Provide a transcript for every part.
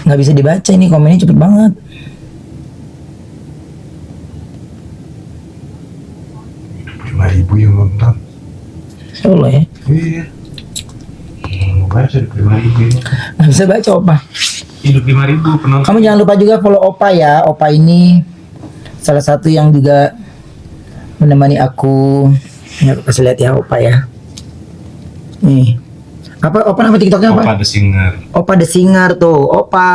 Nggak bisa dibaca ini, komennya cepet banget. Lima ribu yang nonton. Ya Allah ya. Iya. Baca 5.000 ini. Nggak bisa baca Opa. Hidup 5.000 penonton. Kamu jangan lupa juga follow Opa ya. Opa ini salah satu yang juga menemani aku. Ya, kasih lihat ya Opa ya. Nih. Apa Opa nama TikToknya apa? Opa The Singer. Opa The Singer tuh. Opa.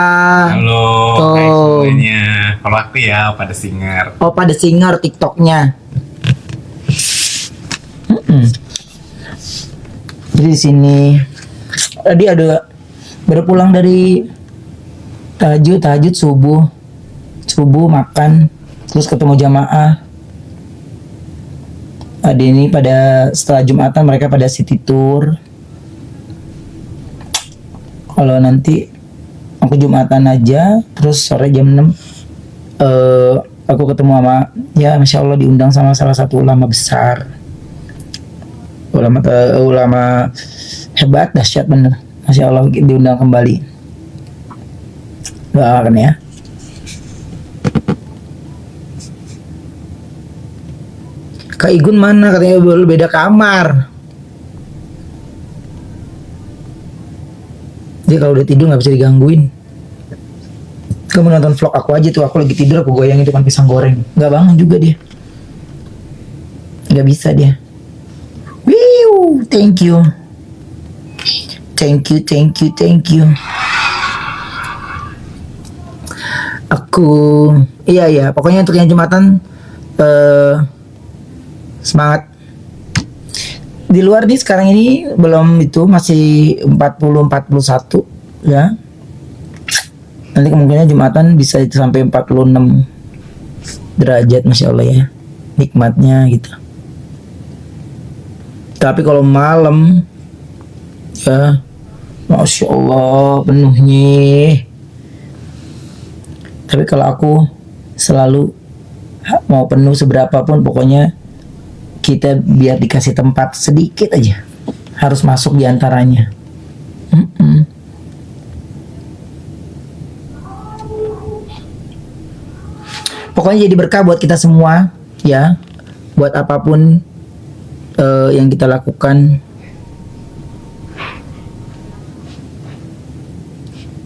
Halo, Tuh. hai semuanya. Kalau aku ya Opa The Singer. Opa The Singer TikToknya. Jadi di sini tadi ada baru pulang dari tahajud subuh makan terus ketemu jamaah. Ada ini pada setelah Jumatan mereka pada city tour. Kalau nanti aku Jumatan aja terus sore jam 6 aku ketemu sama ya Masya Allah diundang sama salah satu ulama besar. Ulama hebat, dahsyat bener. Masya Allah diundang kembali. Doakan ya. Kak Igun mana? Katanya beda kamar. Dia kalau udah tidur nggak bisa digangguin. Kamu nonton vlog aku aja tuh, aku lagi tidur aku goyang itu kan pisang goreng. Nggak bangun juga dia. Nggak bisa dia. Wiu, thank you. Thank you. Aku, iya, pokoknya untuk yang Jumatan semangat. Di luar nih sekarang ini belum itu masih 40-41 ya. Nanti kemungkinan Jumatan bisa sampai 46 derajat, Masya Allah ya. Nikmatnya gitu. Tapi kalau malam ya Masya Allah penuhnya. Tapi kalau aku selalu mau penuh seberapa pun pokoknya kita biar dikasih tempat sedikit aja harus masuk diantaranya. Pokoknya jadi berkah buat kita semua ya, buat apapun yang kita lakukan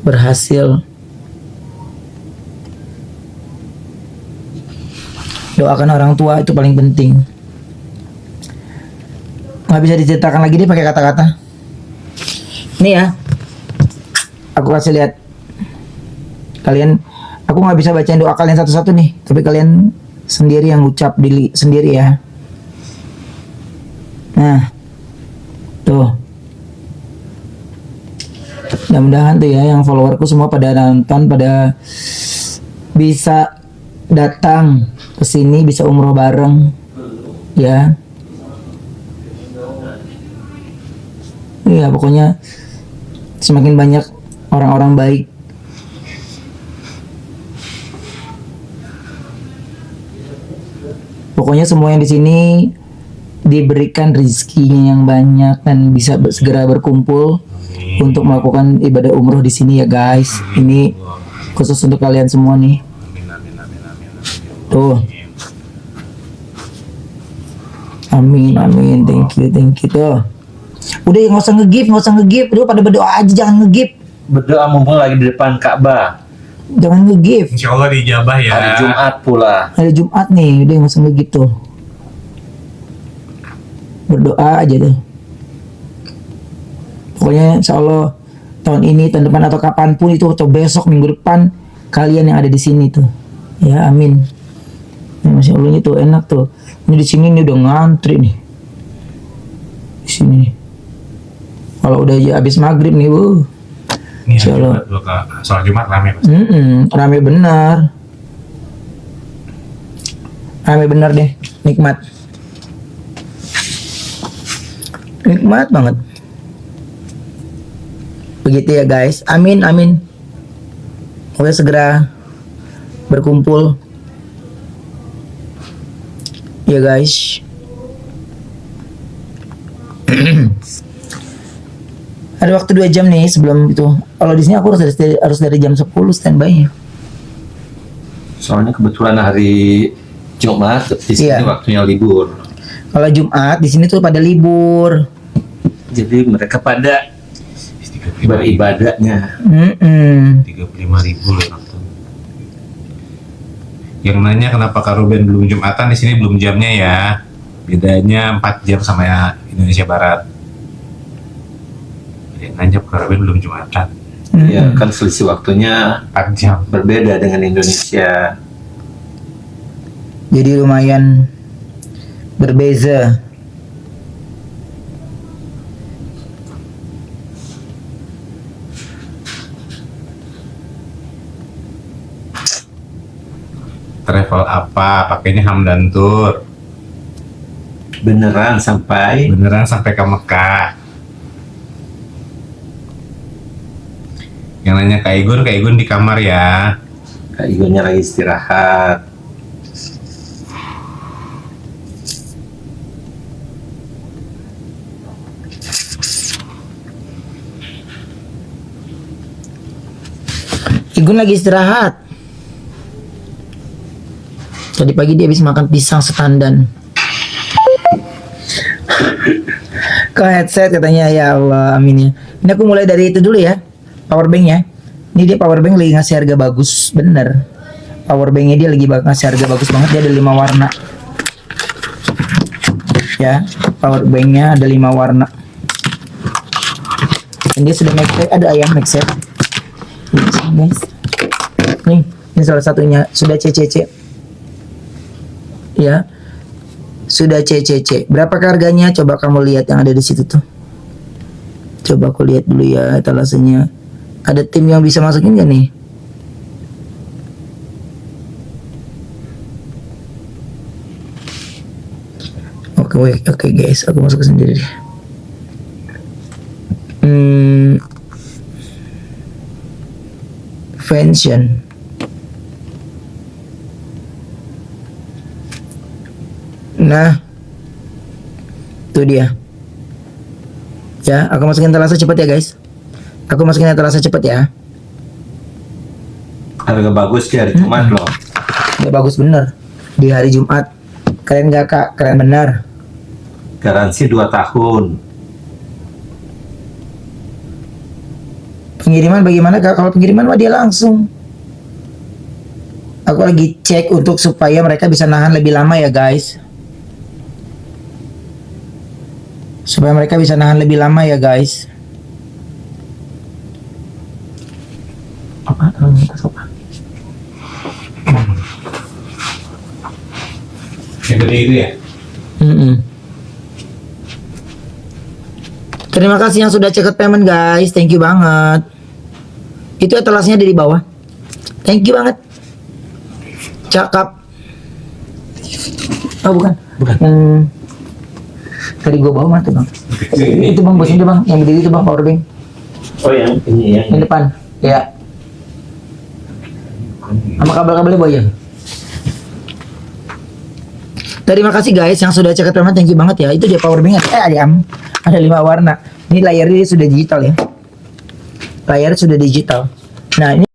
berhasil. Doakan orang tua itu paling penting. Nggak bisa diceritakan lagi deh pakai kata-kata. Nih ya, aku kasih lihat kalian. Aku nggak bisa bacain doa kalian satu-satu nih, tapi kalian sendiri yang ucap sendiri ya. Nah, tuh. Mudah-mudahan tuh ya yang followerku semua pada nonton, pada bisa datang ke sini, bisa umroh bareng ya. Iya, pokoknya semakin banyak orang-orang baik. Pokoknya semua yang di sini diberikan rezekinya yang banyak dan bisa segera berkumpul untuk melakukan ibadah umroh di sini ya guys. Ini khusus untuk kalian semua nih. Tuh. Amin. Thank you tuh. Udah nggak usah nge-gift. Lu pada berdoa aja, jangan nge-gift. Berdoa mumpung lagi di depan Ka'bah. Jangan nge-gift. Insya Allah dijabah ya. Hari Jumat pula. Hari Jumat nih, udah nggak usah nge-gift tuh. Berdoa aja tuh. Pokoknya insya Allah tahun ini, tahun depan atau kapanpun itu atau besok minggu depan kalian yang ada di sini tuh. Ya amin. Ya, Masya Allah itu enak tuh. Ini di sini nih udah ngantri nih. Di sini. Kalau udah habis maghrib nih, Ini Insya Allah. Soal Jumat rame Mas. Rame benar. Rame benar deh, nikmat. Nikmat banget. Begitu ya guys. Amin. Semoga segera berkumpul. Ya guys. Ada waktu 2 jam nih sebelum itu. Kalau di sini aku harus dari jam 10 standby-nya. Soalnya kebetulan hari Jumat di sini Iya. waktunya libur. Kalau Jumat di sini tuh pada libur. Jadi mereka pada 35.000 beribadahnya. 35.000 loh nonton. Yang nanya kenapa Kak Ruben belum Jumatan, di sini belum jamnya ya. Bedanya 4 jam sama ya Indonesia Barat. Yang nanya Kak Ruben belum Jumatan. Ya kan selisih waktunya 4 jam. berbeda dengan Indonesia. Jadi lumayan berbeza. Travel apa? Pakainya Hamdan Tour. Beneran sampai Beneran sampai ke Mekah. Yang nanya Kak Igun di kamar ya. Kak Igonnya lagi istirahat. Igun lagi istirahat. Tadi pagi dia habis makan pisang setandan. Ke headset katanya, ya Allah, amin ya. Ini aku mulai dari itu dulu ya. Power bank ya. Ini dia power bank lagi ngasih harga bagus, bener. Power banknya dia lagi ngasih harga bagus banget. Dia ada 5 warna. Ya, power banknya ada 5 warna. Dan dia sudah make ada ayam make set. Ini, guys. Ini salah satunya sudah CCC. Ya. Sudah CCC. Berapa harganya? Coba kamu lihat yang ada di situ tuh. Coba aku lihat dulu ya etalasenya. Ada tim yang bisa masukin gak nih? Oke guys, aku masuk sendiri deh. Fansion. Nah, itu dia. Ya, aku masukin etalase cepat ya guys. Aku masukin etalase cepat ya. Harga bagus di hari Jumat loh. Ya bagus bener di hari Jumat. Keren gak kak? Keren bener. Garansi 2 tahun. Pengiriman bagaimana kak? Kalau pengiriman mah dia langsung. Aku lagi cek untuk supaya mereka bisa nahan lebih lama ya guys. Supaya mereka bisa nahan lebih lama ya guys. Apa? Apa? Yang gede itu ya? Terima kasih yang sudah ceket payment guys. Thank you banget. Itu etalasnya ada di bawah. Thank you banget. Cakap. Oh bukan. Yang tadi gua bawa mana tuh bang? Itu bang, bosin itu bang. Yang berdiri itu bang, power bank. Oh yang ini ya. Yang depan. Ya. Sama kabel-kabelnya bawa ya. Terima kasih guys yang sudah cek payment, thank you banget ya. Itu dia power bank. Ada 5 warna. Ini layarnya sudah digital ya. Layarnya sudah digital. Nah, ini